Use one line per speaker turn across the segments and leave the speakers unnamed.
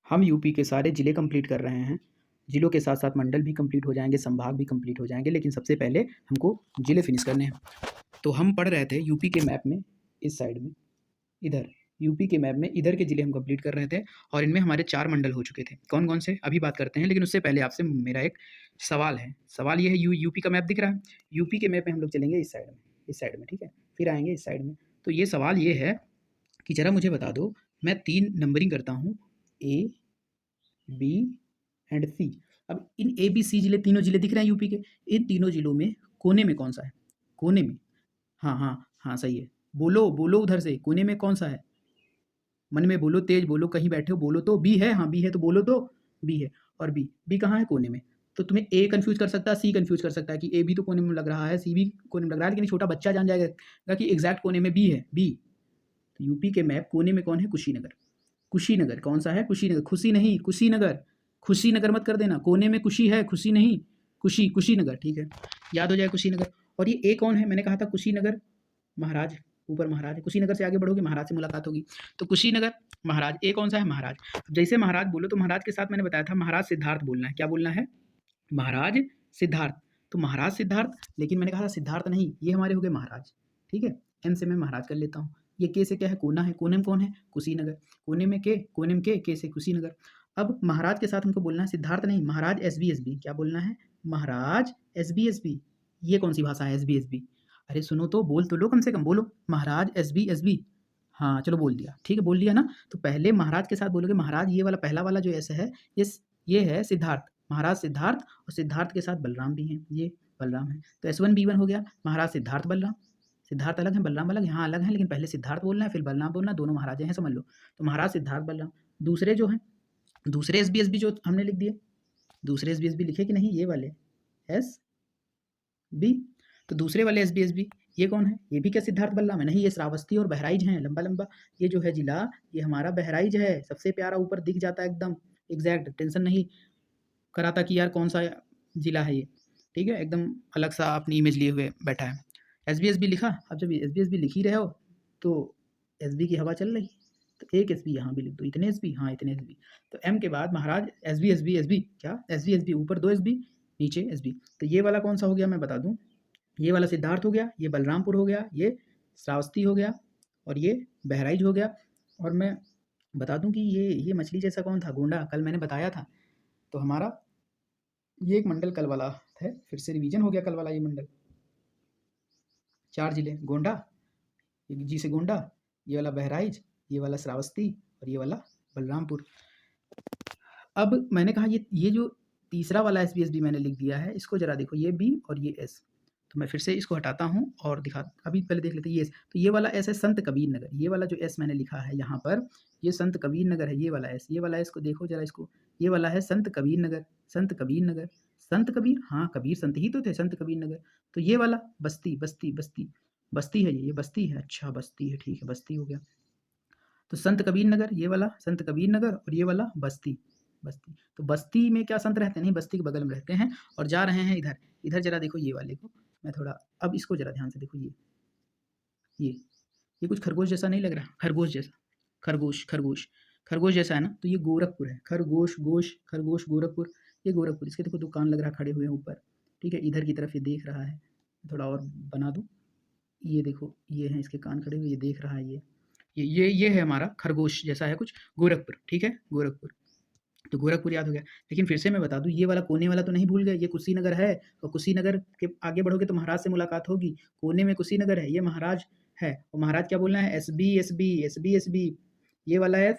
हम यूपी के सारे ज़िले कंप्लीट कर रहे हैं। ज़िलों के साथ साथ मंडल भी कंप्लीट हो जाएंगे, संभाग भी कंप्लीट हो जाएंगे, लेकिन सबसे पहले हमको ज़िले फिनिश करने हैं। तो हम पढ़ रहे थे यूपी के मैप में, इस साइड में, इधर यूपी के मैप में इधर के ज़िले हम कंप्लीट कर रहे थे और इनमें हमारे 4 मंडल हो चुके थे। कौन कौन से अभी बात करते हैं, लेकिन उससे पहले आपसे मेरा एक सवाल है। सवाल ये है, यूपी का मैप दिख रहा है, यूपी के मैप में हम लोग चलेंगे इस साइड में, इस साइड में, ठीक है, फिर आएंगे इस साइड में। तो ये सवाल ये है कि ज़रा मुझे बता दो, मैं 3 नंबरिंग करता हूँ, ए, बी एंड सी। अब इन ए बी सी जिले, तीनों जिले दिख रहे हैं यूपी के, इन तीनों जिलों में कोने में कौन सा है? कोने में, हाँ हाँ हाँ, सही है। बोलो बोलो, उधर से कोने में कौन सा है? मन में बोलो, तेज बोलो, कहीं बैठे हो बोलो तो। बी है, हाँ बी है तो बोलो तो। बी है, और बी, बी कहाँ है? कोने में। तो तुम्हें ए कंफ्यूज कर सकता है, सी कंफ्यूज कर सकता है कि ए भी तो कोने में लग रहा है, सी भी कोने में लग रहा है, लेकिन छोटा बच्चा जान जाएगा कि एग्जैक्ट कोने में बी है, बी। तो यूपी के मैप कोने में कौन है? कुशीनगर। कुशीनगर कौन सा है? कुशीनगर, खुशी नहीं, कुशीनगर। कुशीनगर मत कर देना, कोने में कुशी है, खुशी नहीं, कुशी, कुशीनगर, ठीक है, याद हो जाए कुशीनगर। और ये ए कौन है? मैंने कहा था कुशीनगर, महाराज, ऊपर महाराज है। कुशीनगर से आगे बढ़ोगे महाराज से मुलाकात होगी। तो कुशीनगर, महाराज, ए कौन सा है? महाराज। अब जैसे महाराज बोलो तो महाराज के साथ मैंने बताया था महाराज सिद्धार्थ बोलना है। क्या बोलना है? महाराज सिद्धार्थ। तो महाराज सिद्धार्थ, लेकिन मैंने कहा था सिद्धार्थ नहीं, ये हमारे हो गए महाराज, ठीक है। एम से मैं महाराज कर लेता हूँ। ये के से क्या है? कोना है, कोने में कौन है? कुशीनगर। कोने में के, कोने में के से कुशीनगर। अब महाराज के साथ हमको बोलना है सिद्धार्थ नहीं, Maharaj S B S B. क्या बोलना है? Maharaj S B S B. ये कौन सी भाषा है? S B S B. अरे सुनो तो, बोल तो लो, कम से कम बोलो, महाराज एस बी एस बी। हाँ चलो बोल दिया, ठीक है, बोल दिया ना। तो पहले महाराज के साथ बोलोगे महाराज, ये वाला पहला वाला जो ऐसे है, ये है सिद्धार्थ, महाराज सिद्धार्थ। और सिद्धार्थ के साथ बलराम भी हैं, ये बलराम है। तो S1B1 हो गया, महाराज सिद्धार्थ बलराम। सिद्धार्थ अलग है, बलराम अलग है, हाँ अलग है, लेकिन पहले सिद्धार्थ बोलना है फिर बलराम बोलना है, दोनों महाराजे हैं, समझ लो। तो महाराज सिद्धार्थ बलराम। दूसरे जो हैं, दूसरे SB जो हमने लिख दिए, दूसरे SB लिखे कि नहीं? ये वाले SB। तो दूसरे वाले SB ये कौन है? ये भी क्या सिद्धार्थ बलराम है? नहीं, ये श्रावस्ती और बहराइच हैं, लंबा लंबा। ये जो है जिला, ये हमारा बहराइच है, सबसे प्यारा, ऊपर दिख जाता है एकदम एग्जैक्ट, टेंशन नहीं कराता कि यार कौन सा जिला है ये, ठीक है, एकदम अलग सा अपनी इमेज लिए हुए बैठा है। SB लिखा। अब जब SB लिख ही रहे हो तो SB की हवा चल रही, तो एक SB यहाँ भी लिख दो, इतने SB, हाँ इतने SB। तो M के बाद महाराज SB क्या? SB ऊपर 2 SB, नीचे SB। तो ये वाला कौन सा हो गया मैं बता दूं, ये वाला सिद्धार्थ हो गया, ये बलरामपुर हो गया, ये श्रावस्ती हो गया, और ये बहराइच हो गया। और मैं बता दूं कि ये मछली जैसा कौन था? गोंडा, कल मैंने बताया था। तो हमारा ये एक मंडल कल वाला है, फिर से रिवीजन हो गया कल वाला। ये मंडल 4 जिले, गोंडा, जी से गोंडा, ये वाला बहराइच, ये वाला श्रावस्ती, और ये वाला बलरामपुर। अब मैंने कहा ये जो तीसरा वाला SB मैंने लिख दिया है, इसको जरा देखो, ये B और ये S। तो मैं फिर से इसको हटाता हूँ और दिखा, अभी पहले देख लेते हैं ये S। तो ये वाला S है संत कबीर नगर, ये वाला जो S मैंने लिखा है यहाँ पर, ये संत कबीर नगर है, ये वाला S, ये वाला S को देखो जरा इसको, ये वाला है संत कबीर नगर, संत कबीर नगर, संत कबीर, हाँ कबीर संत ही तो थे, संत कबीर नगर। तो ये वाला बस्ती, बस्ती बस्ती बस्ती है, ये बस्ती है, अच्छा बस्ती है, ठीक है, बस्ती हो गया। तो संत कबीर नगर, ये वाला संत कबीर नगर, और ये वाला बस्ती, बस्ती। तो बस्ती में क्या संत रहते हैं? नहीं, बस्ती के बगल में रहते हैं। और जा रहे हैं इधर, इधर जरा देखो ये वाले को, मैं थोड़ा, अब इसको जरा ध्यान से देखो, ये ये कुछ खरगोश जैसा नहीं लग रहा? खरगोश जैसा, खरगोश, खरगोश, खरगोश जैसा है ना? तो ये गोरखपुर है, खरगोश, गोश, खरगोश, गोरखपुर। ये गोरखपुर, इसके देखो दुकान लग रहा है, खड़े हुए हैं ऊपर, ठीक है, इधर की तरफ ये देख रहा है, थोड़ा और बना दूँ, ये देखो, ये हैं इसके कान खड़े हुए, ये देख रहा है, ये है हमारा खरगोश जैसा है कुछ, गोरखपुर, ठीक है, गोरखपुर। तो गोरखपुर याद हो गया। लेकिन फिर से मैं बता दूं, ये वाला कोने वाला तो नहीं भूल गए, ये कुशीनगर है, और कुशीनगर के आगे बढ़ोगे तो महाराज से मुलाकात होगी। कोने में कुशीनगर है, ये महाराज है, और महाराज क्या बोलना है? SB। ये वाला है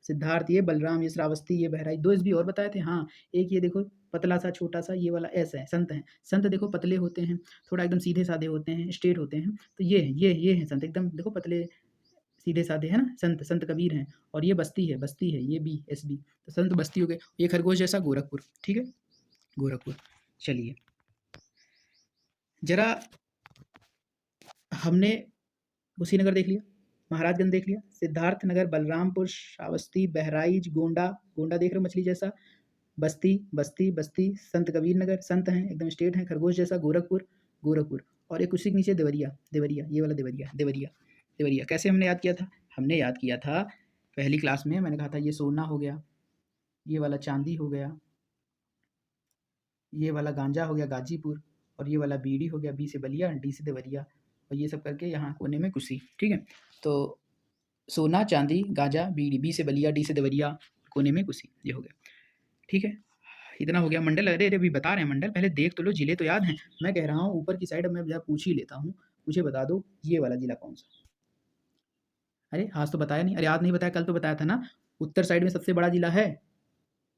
सिद्धार्थ, ये बलराम, ये श्रावस्ती, ये बहराइच। 2 SB और बताए थे, हाँ। एक ये देखो पतला सा छोटा सा, ये वाला S है, संत है। संत देखो पतले होते हैं, थोड़ा एकदम सीधे साधे होते हैं, स्ट्रेट होते हैं। तो ये है संत, एकदम देखो पतले सीधे साधे है ना, संत, संत कबीर हैं। और ये बस्ती है, बस्ती है, ये B SB। तो संत बस्ती हो गए। ये खरगोश जैसा गोरखपुर, ठीक है, गोरखपुर। चलिए जरा, हमने कुशीनगर देख लिया, महाराजगंज देख लिया, सिद्धार्थ नगर, बलरामपुर, श्रावस्ती, बहराइच, गोंडा, गोंडा देख रहे हो मछली जैसा, बस्ती, बस्ती बस्ती, संत कबीर नगर, संत हैं एकदम स्टेट हैं, खरगोश जैसा, गोरखपुर, गोरखपुर। और एक उसी के नीचे देवरिया, देवरिया, ये वाला देवरिया, देवरिया, देवरिया। कैसे हमने याद किया था? हमने याद किया था पहली क्लास में, मैंने कहा था ये सोना हो गया, ये वाला चांदी हो गया, ये वाला गांजा हो गया गाजीपुर, और ये वाला बीड़ी हो गया, बी से बलिया, डी से देवरिया, और ये सब करके यहाँ कोने में कुशी। ठीक है, तो सोना चांदी गांजा बीड़ी, बी से बलिया, डी से देवरिया, कोने में कुशी, ये हो गया। ठीक है, इतना हो गया मंडल। अरे अरे अभी बता रहे हैं मंडल, पहले देख तो लो, जिले तो याद हैं। मैं कह रहा हूँ ऊपर की साइड मैं जरा पूछ ही लेता हूँ, मुझे बता दो ये वाला जिला कौन सा। अरे आज तो बताया नहीं, अरे याद नहीं बताया, कल तो बताया था ना। उत्तर साइड में सबसे बड़ा जिला है,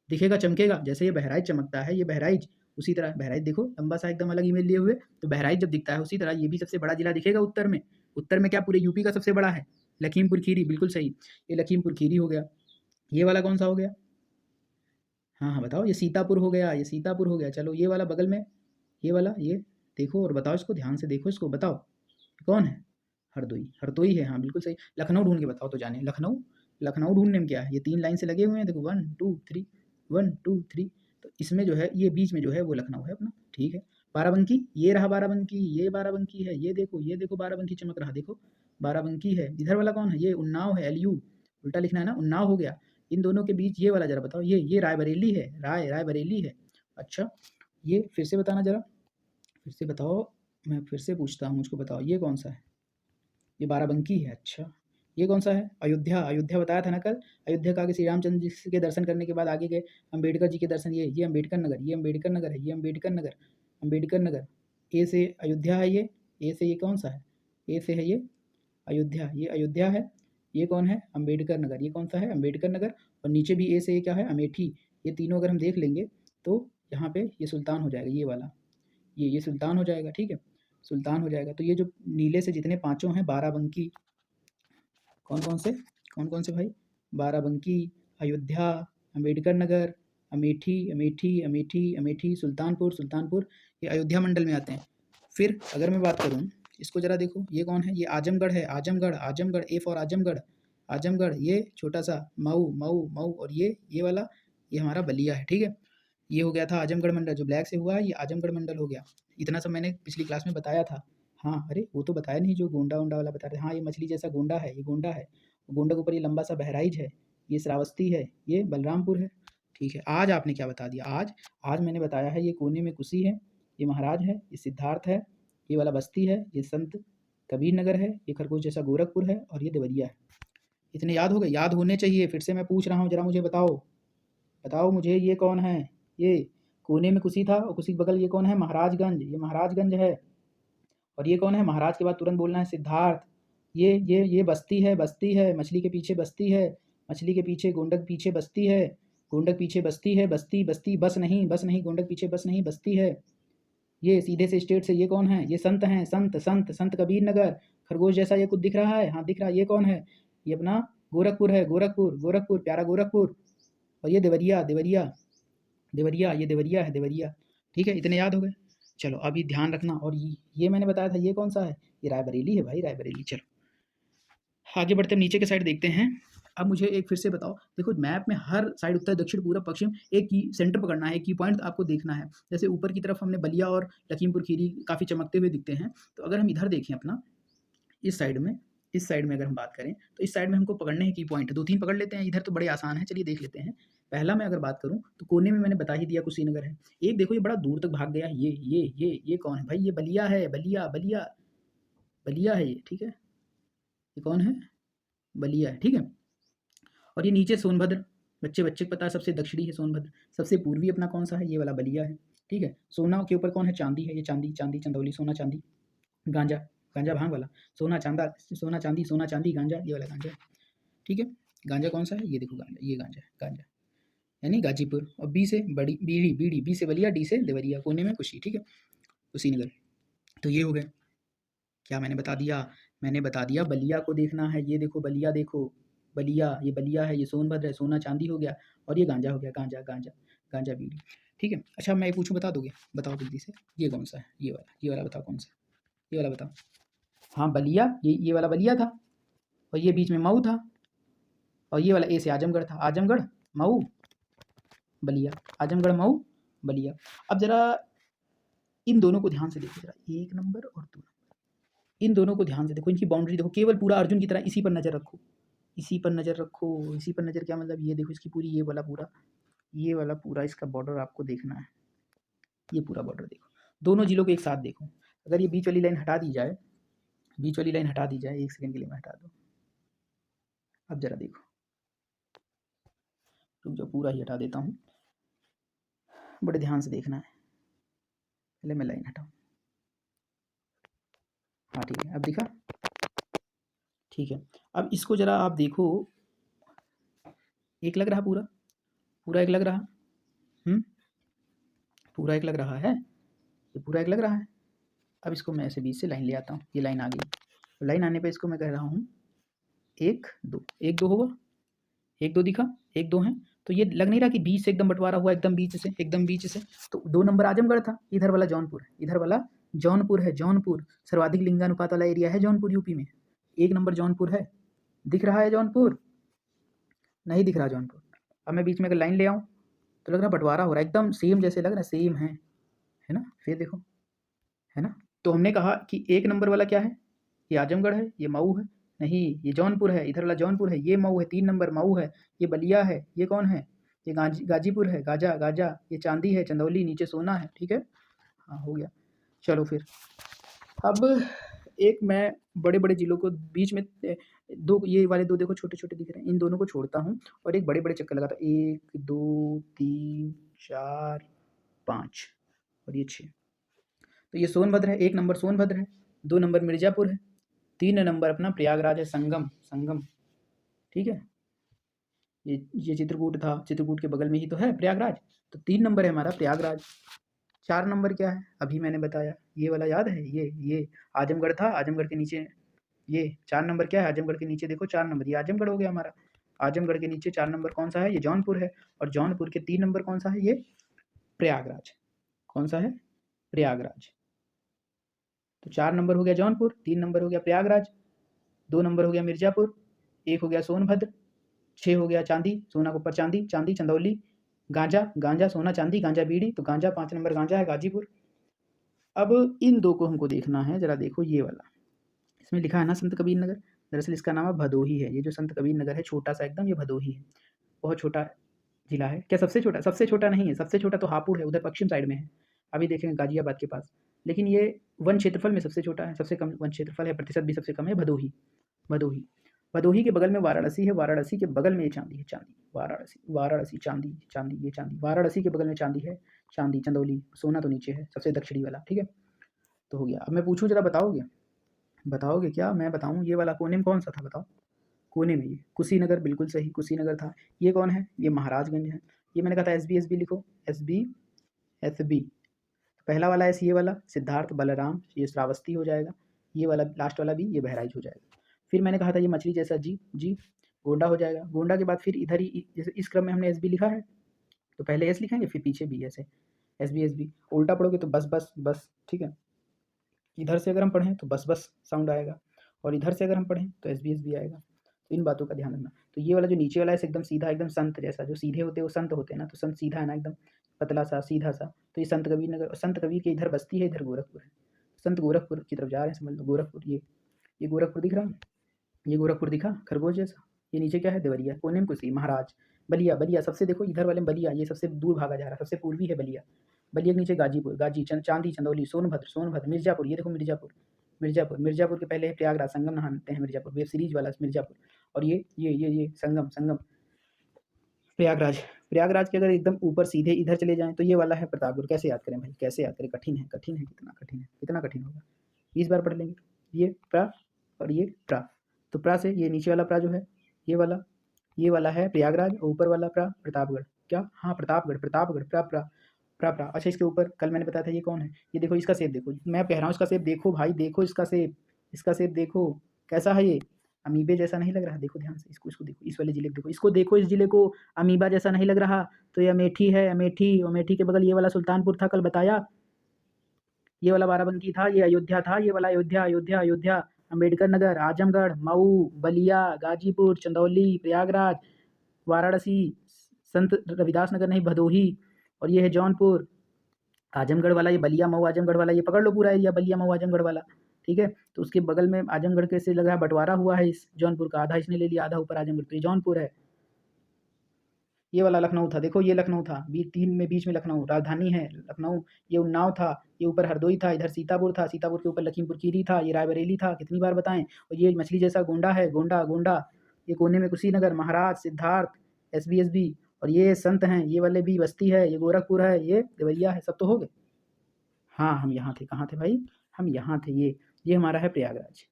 दिखेगा चमकेगा, जैसे ये बहराइच चमकता है, ये बहराइच उसी तरह, बहराइच देखो लंबा सा एकदम अलग इमेज लिए हुए, तो बहराइच जब दिखता है उसी तरह ये भी सबसे बड़ा जिला दिखेगा उत्तर में। उत्तर में क्या पूरे यूपी का सबसे बड़ा है, लखीमपुर खीरी, बिल्कुल सही, ये लखीमपुर खीरी हो गया। ये वाला कौन सा हो गया, हाँ हाँ बताओ, ये सीतापुर हो गया, ये सीतापुर हो गया। चलो ये वाला बगल में, ये वाला, ये देखो और बताओ, इसको ध्यान से देखो, इसको बताओ कौन है, हरदोई, हरदोई है, हाँ बिल्कुल सही। लखनऊ ढूंढ के बताओ तो जाने, लखनऊ, लखनऊ ढूंढने में क्या है, ये 3 लाइन से लगे हुए हैं देखो, 1 2 3, 1 2 3, तो इसमें जो है ये बीच में जो है वो लखनऊ है अपना। ठीक है, बाराबंकी, ये रहा बाराबंकी, ये बाराबंकी है, ये देखो बाराबंकी चमक रहा, देखो बाराबंकी है। इधर वाला कौन है, ये उन्नाव है, LU उल्टा लिखना है ना, उन्नाव हो गया। इन दोनों के बीच ये वाला जरा बताओ, ये रायबरेली है, रायबरेली है। अच्छा, ये फिर से बताना जरा, फिर से बताओ, मैं फिर से पूछता हूँ, मुझको बताओ ये कौन सा है, ये बाराबंकी है। अच्छा, ये कौन सा है, अयोध्या, अयोध्या बताया था ना कल। अयोध्या का आगे श्री रामचंद्र जी के दर्शन करने के बाद आगे गए अम्बेडकर जी के दर्शन, ये अम्बेडकर नगर, ये अम्बेडकर नगर है, ये अम्बेडकर नगर, अम्बेडकर नगर। ए से अयोध्या है ये, ए से ये कौन सा है, ए से है ये अयोध्या, ये अयोध्या है। ये कौन है, अम्बेडकर नगर, ये कौन सा है, अम्बेडकर नगर। और नीचे भी ए से ये क्या है, अमेठी। ये तीनों अगर हम देख लेंगे तो यहाँ पे ये सुल्तान हो जाएगा, ये वाला, ये सुल्तान हो जाएगा। ठीक है, सुल्तान हो जाएगा। तो ये जो नीले से जितने पांचों हैं, बाराबंकी, कौन कौन से, कौन कौन से भाई, बाराबंकी, अयोध्या, अम्बेडकर नगर, अमेठी, अमेठी, अमेठी, अमेठी, सुल्तानपुर, सुल्तानपुर, ये अयोध्या मंडल में आते हैं। फिर अगर मैं बात करूँ, इसको जरा देखो, ये कौन है, ये आजमगढ़ है, आजमगढ़, आजमगढ़, ए फॉर आजमगढ़, आजमगढ़। ये छोटा सा मऊ, मऊ, मऊ, और ये वाला, ये हमारा बलिया है। ठीक है, ये हो गया था आजमगढ़ मंडल, जो ब्लैक से हुआ है ये आजमगढ़ मंडल हो गया। इतना सब मैंने पिछली क्लास में बताया था। हाँ, अरे वो तो बताया नहीं, जो गोंडा वोंडा वाला बता रहे, हाँ ये मछली जैसा गोंडा है, ये गोंडा है, गोंडा के ऊपर ये लंबा सा बहराइच है, ये श्रावस्ती है, ये बलरामपुर है। ठीक है, आज आपने क्या बता दिया, आज मैंने बताया है ये कोने में कुशी है, ये महाराज है, ये सिद्धार्थ है, ये वाला बस्ती है, ये संत कबीर नगर है, ये खरगोश जैसा गोरखपुर है, और ये देवरिया है। इतने याद हो गए, याद होने चाहिए। फिर से मैं पूछ रहा हूँ, जरा मुझे बताओ, बताओ मुझे ये कौन है, ये कोने में कुशी था, और कुशी के बगल ये कौन है, महाराजगंज, ये महाराजगंज है। और ये कौन है, महाराज के बाद तुरंत बोलना है सिद्धार्थ। ये बस्ती है, बस्ती है, मछली के पीछे बस्ती है, मछली के पीछे गोंडक पीछे बस्ती है, गोंडक पीछे बस्ती है, बस्ती बस्ती, बस नहीं, बस नहीं, गोंडक पीछे बस नहीं, बस्ती है। ये सीधे से स्टेट से ये कौन है, ये संत हैं, संत संत संत कबीर नगर। खरगोश जैसा ये कुछ दिख रहा है, हाँ दिख रहा है, ये कौन है, ये अपना गोरखपुर है, गोरखपुर, गोरखपुर, प्यारा गोरखपुर। और ये देवरिया, देवरिया, देवरिया, ये देवरिया है, देवरिया। ठीक है, इतने याद हो गए। चलो अभी ध्यान रखना, और ये मैंने बताया था, ये कौन सा है, ये रायबरेली है भाई, रायबरेली। चलो आगे बढ़ते हैं, नीचे के साइड देखते हैं। अब मुझे एक फिर से बताओ, देखो मैप में हर साइड, उत्तर दक्षिण पूर्व पश्चिम, एक की सेंटर पकड़ना है, की पॉइंट आपको देखना है। जैसे ऊपर की तरफ हमने बलिया और लखीमपुर खीरी काफ़ी चमकते हुए दिखते हैं, तो अगर हम इधर देखें अपना, इस साइड में, इस साइड में अगर हम बात करें, तो इस साइड में हमको पकड़ने हैं की पॉइंट, 2-3 पकड़ लेते हैं। इधर तो बड़े आसान है, चलिए देख लेते हैं। पहला मैं अगर बात करूँ तो कोने में मैंने बता ही दिया कुशीनगर है। एक देखो ये बड़ा दूर तक भाग गया है, ये कौन है भाई, ये बलिया है, बलिया, बलिया, बलिया है ये। ठीक है, ये कौन है, बलिया है। ठीक है, और ये नीचे सोनभद्र, बच्चे बच्चे को पता है सबसे दक्षिणी है सोनभद्र। सबसे पूर्वी अपना कौन सा है, ये वाला बलिया है। ठीक है, सोना के ऊपर कौन है, चांदी है, ये चांदी, चांदी, चंदौली, सोना चांदी। गांजा, गांजा भांग वाला, सोना चांदा, सोना चांदी, सोना चांदी, गांजा, ये वाला गांजा है। ठीक है, गांजा कौन सा है, ये देखो गांजा, ये गांजा है, गांजा यानी गाजीपुर। और बी से बड़ी, बीड़ी, बीड़ी, बी से बलिया, डी से देवरिया, कोने में कुशी। ठीक है, कुशीनगर। तो ये हो गए, क्या मैंने बता दिया, मैंने बता दिया बलिया को देखना है, ये देखो बलिया, देखो बलिया, ये बलिया है, ये सोनभद्र है, सोना चांदी हो गया, और ये गांजा हो गया, गांजा, गांजा, गांजा बीड़ी। ठीक है, अच्छा मैं ये पूछूं, बता दोगे, बताओ जल्दी से, ये कौन सा है, ये वाला बताओ कौन सा, ये वाला बताओ। हाँ बलिया, ये वाला बलिया था, और ये बीच में मऊ था, और ये वाला ए से आजमगढ़ था, आजमगढ़, मऊ, बलिया, आजमगढ़, मऊ, बलिया। अब जरा इन दोनों को ध्यान से देखो, जरा 1 नंबर और 2 नंबर, इन दोनों को ध्यान से देखो, इनकी बाउंड्री देखो, केवल पूरा अर्जुन की तरह इसी पर नजर रखो, इसी पर नजर रखो, इसी पर नजर, क्या मतलब, ये देखो इसकी पूरी, ये वाला पूरा ये वाला पूरा इसका बॉर्डर आपको देखना है, ये पूरा बॉर्डर देखो, दोनों जिलों को एक साथ देखो। अगर ये बीच वाली लाइन हटा दी जाए, बीच वाली लाइन हटा दी जाए, 1 सेकंड के लिए मैं हटा दूँ। अब ज़रा देखो, रुक जाओ, पूरा ही हटा देता हूँ, बड़े ध्यान से देखना है। पहले मैं लाइन हटाऊँ, हाँ ठीक है, अब दिखा, ठीक है। अब इसको ज़रा आप देखो, एक लग रहा पूरा, पूरा एक लग रहा, पूरा एक लग रहा है, ये पूरा एक लग रहा है। अब इसको मैं ऐसे बीच से लाइन ले आता हूँ, ये लाइन आ गई, तो लाइन आने पे इसको मैं कह रहा हूँ 1 2, 1 2 होगा, 1 2 दिखा, 1 2 है, तो ये लग नहीं रहा कि बीच से एकदम बंटवारा हुआ, एकदम बीच से, एकदम बीच से। तो 2 नंबर आजमगढ़ था, इधर वाला जौनपुर है, इधर वाला जौनपुर है, जौनपुर सर्वाधिक लिंगानुपात वाला एरिया है जौनपुर यूपी में, 1 नंबर जौनपुर है, दिख रहा है जौनपुर, नहीं दिख रहा जौनपुर। अब मैं बीच में अगर लाइन ले आऊँ तो लग रहा बंटवारा हो रहा है, एकदम सेम जैसे लग रहा है, सेम है ना, फिर देखो, है ना। तो हमने कहा कि 1 नंबर वाला क्या है, ये आजमगढ़ है, ये मऊ है, नहीं ये जौनपुर है, इधर वाला जौनपुर है, ये मऊ है, 3 नंबर मऊ है, ये बलिया है, ये कौन है, ये गाजीपुर है, गाजा गाजा, ये चांदी है, चंदौली, नीचे सोना है, ठीक है, हाँ हो गया। चलो फिर अब एक मैं बड़े बड़े जिलों को बीच में दो, ये वाले दो देखो छोटे छोटे दिख रहे हैं, इन दोनों को छोड़ता हूँ और एक बड़े बड़े चक्कर लगाता हूँ, 1 2 3 4 5 और ये 6। तो ये सोनभद्र है, 1 नंबर सोनभद्र है, 2 नंबर मिर्जापुर है, 3 नंबर अपना प्रयागराज है, संगम संगम, ठीक है। ये चित्रकूट था, चित्रकूट के बगल में ही तो है प्रयागराज, तो 3 नंबर है हमारा प्रयागराज। 4 नंबर क्या है, अभी मैंने बताया, ये वाला याद है, ये आजमगढ़ था, आजमगढ़ के नीचे ये 4 नंबर क्या है, आजमगढ़ के नीचे देखो 4 नंबर, ये आजमगढ़ हो गया हमारा। आजमगढ़ के नीचे 4 नंबर कौन सा है, ये जौनपुर है, और जौनपुर के 3 नंबर कौन सा है, ये प्रयागराज। कौन सा है, प्रयागराज। तो 4 नंबर हो गया जौनपुर, 3 नंबर हो गया प्रयागराज, 2 नंबर हो गया मिर्जापुर, 1 हो गया सोनभद्र, 6 हो गया चांदी, सोना के ऊपर चांदी, चांदी चंदौली, गांजा गांजा सोना चांदी, गांजा बीड़ी, तो गांजा 5 नंबर गांजा है गाजीपुर। अब इन दो को हमको देखना है, जरा देखो ये वाला, इसमें लिखा है ना संत कबीर नगर, दरअसल इसका नाम है भदोही है, ये जो संत कबीर नगर है छोटा सा एकदम, ये भदोही है, बहुत छोटा जिला है। क्या सबसे छोटा, सबसे छोटा नहीं है, सबसे छोटा तो हापुड़ है, उधर पश्चिम साइड में है, अभी देखेंगे गाजियाबाद के पास, लेकिन ये वन क्षेत्रफल में सबसे छोटा है, सबसे कम वन क्षेत्रफल है, प्रतिशत भी सबसे कम है, भदोही। भदोही, भदोही के बगल में वाराणसी है, वाराणसी के बगल में ये चांदी है, चांदी, वाराणसी, वाराणसी चांदी, चांदी, ये चांदी, वाराणसी के बगल में चांदी है, चांदी चंदौली, सोना तो नीचे है, सबसे दक्षिणी वाला, ठीक है। तो हो गया, अब मैं पूछूं जरा बताओगे, बताओगे क्या, मैं बताऊं, ये वाला कोने में कौन सा था बताओ, कोने में ये कुशीनगर, बिल्कुल सही, कुशीनगर था। ये कौन है, ये महाराजगंज है, ये मैंने कहा था एस बी लिखो, एस बी, पहला वाला एस, ये वाला सिद्धार्थ बलराम, ये श्रावस्ती हो जाएगा, ये वाला लास्ट वाला भी, ये बहराइच हो जाएगा। फिर मैंने कहा था ये मछली जैसा जी, जी गोंडा हो जाएगा, गोंडा के बाद फिर इधर ही, जैसे इस क्रम में हमने एस बी लिखा है, तो पहले एस लिखेंगे फिर पीछे भी ऐसे, एस बी, उल्टा पढ़ोगे तो बस बस बस, ठीक है। इधर से अगर हम पढ़ें तो बस बस साउंड आएगा, और इधर से अगर हम पढ़ें तो एस बी आएगा, तो इन बातों का ध्यान रखना। तो ये वाला जो नीचे वाला है एकदम सीधा, एकदम संत जैसा, जो सीधे होते हैं वो संत होते हैं ना, तो संत सीधा है ना एकदम, पतला सा सीधा सा, तो ये संत कबीर नगर, संत कबीर के इधर बस्ती है, इधर गोरखपुर है, संत गोरखपुर की तरफ जा रहे हैं, समझ लो गोरखपुर, ये गोरखपुर दिख रहा है, ये गोरखपुर दिखा खरगोश जैसा, ये नीचे क्या है, देवरिया, कोने में कुशी, महाराज, बलिया, बलिया सबसे देखो इधर वाले में बलिया, ये सबसे दूर भागा जा रहा है, सबसे पूर्वी है बलिया, बलिया के नीचे गाजीपुर, गाजी चांदी चंदौली, सोनभद्र, मिर्जापुर, ये देखो मिर्जापुर, मिर्जापुर के पहले है प्रयागराज, संगम नहाते हैं मिर्जापुर, वेब सीरीज वाला मिर्जापुर, और ये संगम प्रयागराज के अगर एकदम ऊपर सीधे इधर चले जाएं तो ये वाला है प्रतापगढ़। कैसे याद करें भाई, कैसे याद करें, कठिन है, कितना कठिन है, कितना कठिन होगा, 20 बार पढ़ लेंगे। ये प्रा और ये प्रा, तो प्रा से ये नीचे वाला प्रा जो है, ये वाला है प्रयागराज, और ऊपर वाला प्रा प्रतापगढ़, क्या, हाँ प्रतापगढ़, प्रा प्रा प्रा प्रा। अच्छा इसके ऊपर कल मैंने बताया था ये कौन है, ये देखो इसका शेप देखो, मैं कह रहा हूँ इसका शेप देखो भाई, देखो इसका शेप देखो कैसा है, ये अमीबे जैसा नहीं लग रहा, देखो ध्यान से, इसको देखो, इस वाले जिले को देखो, इसको देखो, इस जिले को अमीबा जैसा नहीं लग रहा, तो ये अमेठी है, अमेठी, अमेठी के बगल ये वाला सुल्तानपुर था, कल बताया, ये वाला बाराबंकी था, ये अयोध्या था, ये वाला अयोध्या, अम्बेडकर नगर, आजमगढ़, मऊ, बलिया, गाजीपुर, चंदौली, प्रयागराज, वाराणसी, संत रविदास नगर नहीं भदोही, और ये है जौनपुर, आजमगढ़ वाला, ये बलिया मऊ आजमगढ़ वाला, ये पकड़ लो पूरा एरिया, बलिया मऊ आजमगढ़ वाला, ठीक है। तो उसके बगल में आजमगढ़ के से लग रहा है बंटवारा हुआ है इस जौनपुर का, आधा इसने ले लिया, आधा ऊपर आजमगढ़, तो ये जौनपुर है, ये वाला लखनऊ था, देखो ये लखनऊ था, तीन में बीच में लखनऊ राजधानी है लखनऊ। ये उन्नाव था, ये ऊपर हरदोई था, इधर सीतापुर था, सीतापुर के ऊपर लखीमपुर खीरी था, ये रायबरेली था, कितनी बार बताएं। और ये मछली जैसा गोंडा है, गोंडा गोंडा, ये कोने में कुशीनगर, महाराज, सिद्धार्थ, SBSB, और ये संत हैं, ये वाले भी बस्ती है, ये गोरखपुर है, ये देवरिया है, सब तो हो गए। हाँ हम यहाँ थे, कहाँ थे भाई, हम यहाँ थे। ये हमारा है प्रयागराज।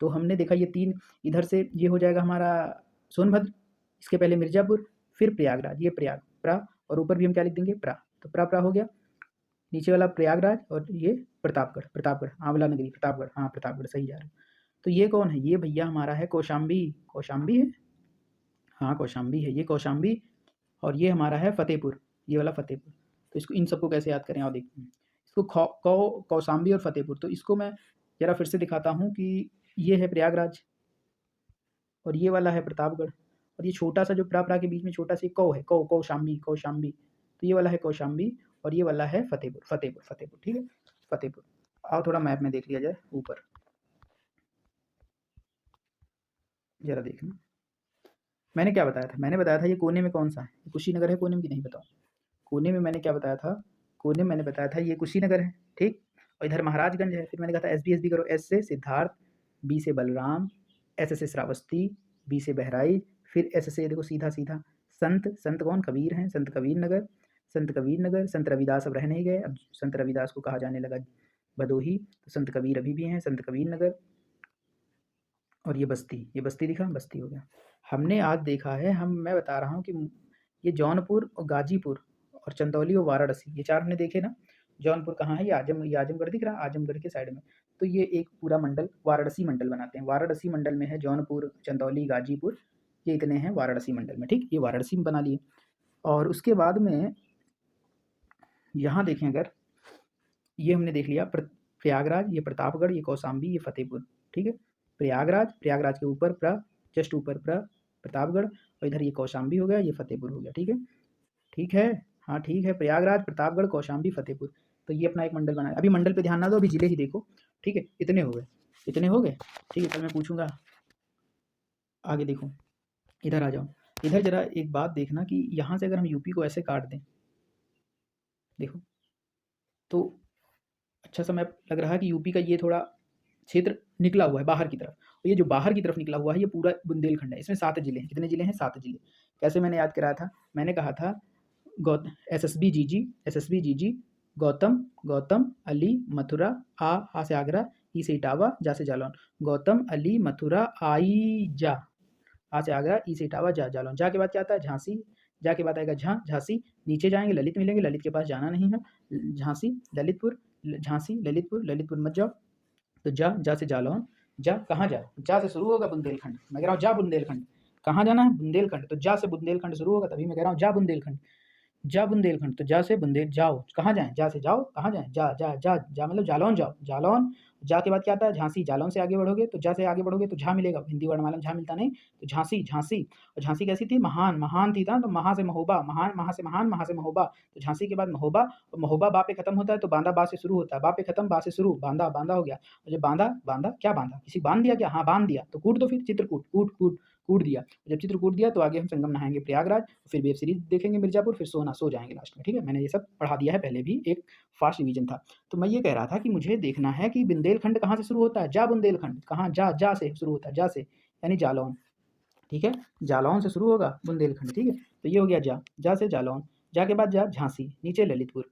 तो हमने देखा ये तीन, इधर से ये हो जाएगा हमारा सोनभद्र, इसके पहले मिर्जापुर, फिर प्रयागराज, ये प्रयाग प्रा, और ऊपर भी हम क्या लिख देंगे प्रा, तो प्रा हो गया, नीचे वाला प्रयागराज, और ये प्रतापगढ़, प्रतापगढ़ आंवला नगरी, प्रतापगढ़, हाँ प्रतापगढ़ सही जा रहा है। तो ये कौन है, ये भैया हमारा है कौशाम्बी, कौशाम्बी है, हाँ कौशाम्बी है, ये कौशाम्बी, और ये हमारा है फतेहपुर, ये वाला फतेहपुर। तो इसको, इन सबको कैसे याद करें, और देखते हैं इसको, कौशाम्बी और फतेहपुर। तो इसको मैं ज़रा फिर से दिखाता हूँ कि ये है प्रयागराज, और ये वाला है प्रतापगढ़, और ये छोटा सा जो प्रा के बीच में छोटा सा कौ है, कौशाम्बी, कौशाम्बी, तो ये वाला है कौशाम्बी, और ये वाला है फतेहपुर, फतेहपुर, फतेहपुर, ठीक है फतेहपुर। आओ थोड़ा मैप में देख लिया जाए ऊपर, जरा देखना मैंने क्या बताया था, मैंने बताया था ये कोने में कौन सा है, कुशीनगर है कोने में कि नहीं बताओ। कोने में मैंने क्या बताया था, कोने में मैंने बताया था ये कुशीनगर है, ठीक, और इधर महाराजगंज है। फिर मैंने कहा था SBSB करो, S से सिद्धार्थ, B से बलराम, S से श्रावस्ती, B से बहराइच, फिर S से देखो सीधा सीधा संत, संत कौन, कबीर हैं, संत कबीर नगर, संत कबीर नगर, संत रविदास अब रह नहीं गए, अब संत रविदास को कहा जाने लगा भदोही, तो संत कबीर अभी भी हैं, संत कबीर नगर, और ये बस्ती दिखा, बस्ती हो गया। हमने आज देखा है, मैं बता रहा हूँ कि ये जौनपुर और गाजीपुर और चंदौली और वाराणसी, ये चार हमने देखे ना। जौनपुर कहाँ है, ये आजमगढ़ दिख रहा है, आजमगढ़ के साइड में। तो ये एक पूरा मंडल वाराणसी मंडल बनाते हैं, वाराणसी मंडल में है जौनपुर, चंदौली, गाजीपुर, ये इतने हैं वाराणसी मंडल में, ठीक, ये वाराणसी में बना लिए। और उसके बाद में यहाँ देखें अगर, ये हमने देख लिया प्रयागराज, ये प्रतापगढ़, ये कौशाम्बी, ये फतेहपुर, ठीक है। प्रयागराज के ऊपर जस्ट ऊपर प्रतापगढ़, और इधर ये कौशाम्बी हो गया, ये फतेहपुर हो गया, ठीक है, ठीक है, हाँ ठीक है, प्रयागराज, प्रतापगढ़, कौशाम्बी, फतेहपुर। तो ये अपना एक मंडल बना है। अभी मंडल पे ध्यान ना दो, अभी जिले ही देखो, ठीक है, इतने हो गए, ठीक है। कल मैं पूछूंगा, आगे देखो, इधर आ जाओ, इधर जरा एक बात देखना कि यहाँ से अगर हम यूपी को ऐसे काट दें, देखो तो अच्छा सा मैप लग रहा है कि यूपी का ये थोड़ा क्षेत्र निकला हुआ है बाहर की तरफ, और ये जो बाहर की तरफ निकला हुआ है ये पूरा बुंदेलखंड है, इसमें 7 जिले हैं। कितने जिले हैं, 7 जिले। कैसे मैंने याद कराया था, मैंने कहा था SSB GG, गौतम अली मथुरा, आ से आगरा, ई से इटावा, जा से जालौन, गौतम अली मथुरा आई जा, आ से आगरा, ई से इटावा, जा जालौन, जा के बाद क्या आता है झांसी, जा के बाद आएगा झांसी, नीचे जाएंगे ललित मिलेंगे, ललित के पास जाना नहीं है, झांसी ललितपुर, झांसी ललितपुर मत जाओ, तो जा से जालौन, जा कहाँ जा से शुरू होगा बुंदेलखंड, मैं कह रहा हूँ जा बुंदेलखंड, कहाँ जाना है बुंदेलखंड, तो जा से बुंदेलखंड शुरू होगा, तभी मैं कह रहा हूँ जा बुंदेलखंड, जा बुंदेलखंड, तो जा से बुंदेल जाओ, कहाँ जाएं, जा से जाओ, कहाँ जाएं, जा मतलब जालौन जाओ, जालौन, जा के बाद क्या आता है झांसी, जालौन से आगे बढ़ोगे तो जा से आगे बढ़ोगे तो झा मिलेगा, हिंदी वर्णमाला में झा मिलता नहीं, तो झांसी, और झांसी कैसी थी, महान थी ना, तो महा से महोबा, महा से महान, महा से महोबा, तो झांसी के बाद महोबा, और महोबा बा पे खत्म होता है, तो बांदा बा से शुरू होता है, बा पे खत्म, बा से शुरू, बांदा हो गया, और जब बांदा क्या बांधा, किसी बांध दिया क्या, हाँ बांध दिया, तो कूट दो, फिर चित्रकूट, कूट दिया, जब चित्रकूट दिया तो आगे हम संगम नहाएंगे प्रयागराज, फिर वेब सीरीज देखेंगे मिर्जापुर, फिर सो जाएंगे लास्ट में, ठीक है। मैंने ये सब पढ़ा दिया है पहले भी, एक फास्ट रिवीजन था। तो मैं ये कह रहा था कि मुझे देखना है कि बुंदेलखंड कहाँ से शुरू होता है, जा बुंदेलखंड, कहाँ जा से शुरू होता है, जा से यानी जालौन, ठीक है, जालौन से शुरू होगा बुंदेलखंड, ठीक है। तो ये हो गया जा से जालौन, जा के बाद झांसी, नीचे ललितपुर,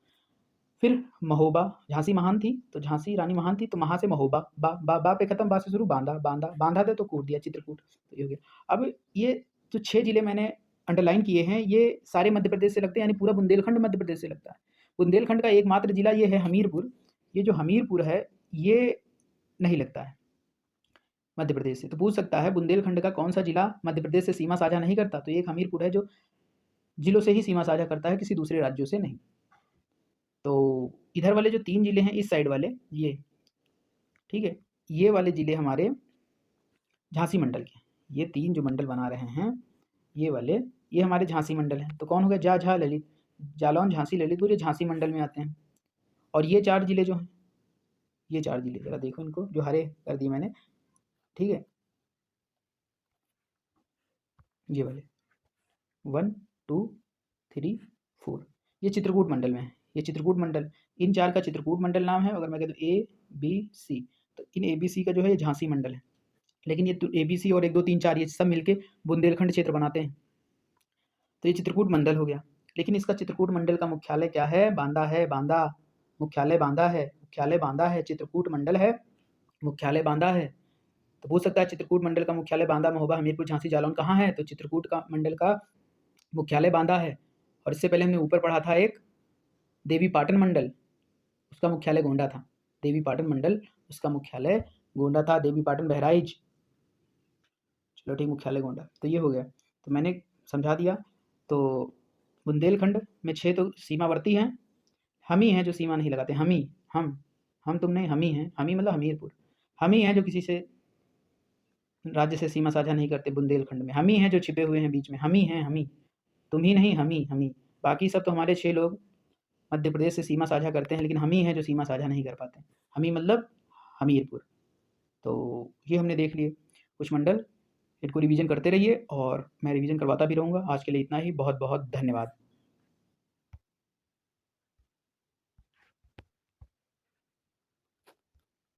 फिर महोबा, झांसी महान थी तो झांसी रानी महान थी, तो महा से महोबा, बा पे खत्म, बा से शुरू, बांधा दे तो कूट दिया, चित्रकूट, तो ये हो गया। अब ये जो 6 जिले मैंने अंडरलाइन किए हैं, ये सारे मध्य प्रदेश से लगते हैं, यानी पूरा बुंदेलखंड मध्य प्रदेश से लगता है। बुंदेलखंड का एकमात्र जिला ये है हमीरपुर, ये जो हमीरपुर है ये नहीं लगता है मध्य प्रदेश से। तो पूछ सकता है बुंदेलखंड का कौन सा जिला मध्य प्रदेश से सीमा साझा नहीं करता, तो एक हमीरपुर है जो जिलों से ही सीमा साझा करता है, किसी दूसरे राज्यों से नहीं। तो इधर वाले जो 3 जिले हैं इस साइड वाले, ये ठीक है, ये वाले जिले हमारे झांसी मंडल के, ये 3 जो मंडल बना रहे हैं ये वाले, ये हमारे झांसी मंडल हैं। तो कौन हो गया, झा ललित, जालौन, झांसी, ललितपुर, ये झांसी मंडल में आते हैं। और ये 4 जिले जो हैं, ये 4 जिले जरा देखो इनको, जो हरे कर दिए मैंने, ठीक है, ये वाले 1 2, 3, 4 ये चित्रकूट मंडल में है। ये चित्रकूट मंडल, इन 4 का चित्रकूट मंडल नाम है। अगर मैं कह दूँ ए, बी, सी, तो इन ए, बी, सी का जो है ये झांसी मंडल है। लेकिन ये ए, बी, सी और 1, 2, 3, 4 ये सब मिलके बुंदेलखंड क्षेत्र बनाते हैं। तो ये चित्रकूट मंडल हो गया। लेकिन इसका चित्रकूट मंडल का मुख्यालय क्या है? बांदा है, बांदा। मुख्यालय बांदा है, मुख्यालय बांदा है। चित्रकूट मंडल है, मुख्यालय बांदा है। तो पूछ सकता है चित्रकूट मंडल का मुख्यालय बांदा, महोबा, हमीरपुर, झांसी, जालौन कहाँ है? तो चित्रकूट का मंडल का मुख्यालय बांदा है। और इससे पहले हमने ऊपर पढ़ा था एक देवीपाटन मंडल, उसका मुख्यालय गोंडा था। देवीपाटन मंडल, उसका मुख्यालय गोंडा था। देवीपाटन बहराइच, चलो ठीक, मुख्यालय गोंडा। तो ये हो गया, तो मैंने समझा दिया। तो बुंदेलखंड में 6 तो सीमावर्ती हैं, हम ही हैं जो सीमा नहीं लगाते। हम ही, हम तुम नहीं, हम ही हैं। हम ही मतलब हमीरपुर, हम ही हैं जो किसी से राज्य से सीमा साझा नहीं करते। बुंदेलखंड में हम ही हैं जो छिपे हुए हैं बीच में। हम ही हैं, हम ही, तुम ही नहीं, हम ही। बाकी सब तो हमारे 6 लोग मध्य प्रदेश से सीमा साझा करते हैं, लेकिन हम ही हैं जो सीमा साझा नहीं कर पाते। हम ही मतलब हमीरपुर। तो ये हमने देख लिए कुछ मंडल। इनको रिवीजन करते रहिए और मैं रिवीजन करवाता भी रहूँगा। आज के लिए इतना ही। बहुत बहुत धन्यवाद।